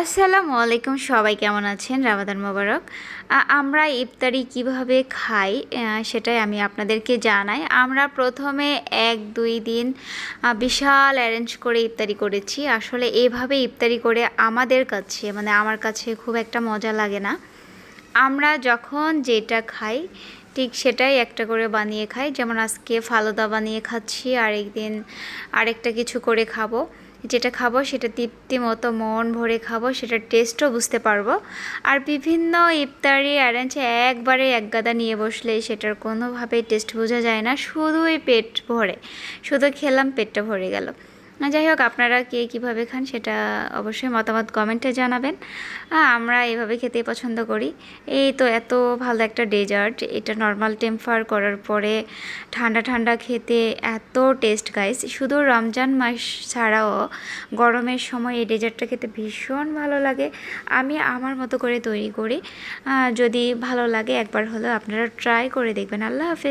আসসালামু আলাইকুম, সবাই কেমন আছেন? রামাদান মোবারক। আমরা ইফতারি কিভাবে খাই সেটাই আমি আপনাদেরকে জানাই। আমরা প্রথমে 1-2 দিন বিশাল অ্যারেঞ্জ করে ইফতারি করেছি। আসলে এভাবে ইফতারি করে আমাদের কাছে আমার কাছে খুব একটা মজা লাগে না। আমরা যখন যেটা খাই ঠিক সেটাই একটা করে বানিয়ে খাই। যেমন আজকে ফালুদা বানিয়ে খাচ্ছি, আরেকদিন আরেকটা কিছু করে খাবো। যেটা খাবো সেটা তৃপ্তি মতো মন ভরে খাবো, সেটার টেস্টও বুঝতে পারবো। আর বিভিন্ন ইফতারি অ্যারেঞ্জে একবারে একগাদা নিয়ে বসলে সেটার কোনোভাবেই টেস্ট বোঝা যায় না, শুধুই পেট ভরে, শুধু খেলাম পেটটা ভরে গেল। যাই হোক, আপনারা কে কীভাবে খান সেটা অবশ্যই মতামত কমেন্টে জানাবেন। আমরা এভাবে খেতেই পছন্দ করি। এই তো এত ভালো একটা ডেজার্ট, এটা নর্মাল টেম্পার করার পরে ঠান্ডা ঠান্ডা খেতে এত টেস্ট গাইস। শুধু রমজান মাস ছাড়াও গরমের সময় এই ডেজার্টটা খেতে ভীষণ ভালো লাগে। আমি আমার মতো করে তৈরি করি। যদি ভালো লাগে একবার হলেও আপনারা ট্রাই করে দেখবেন। আল্লাহ হাফেজ।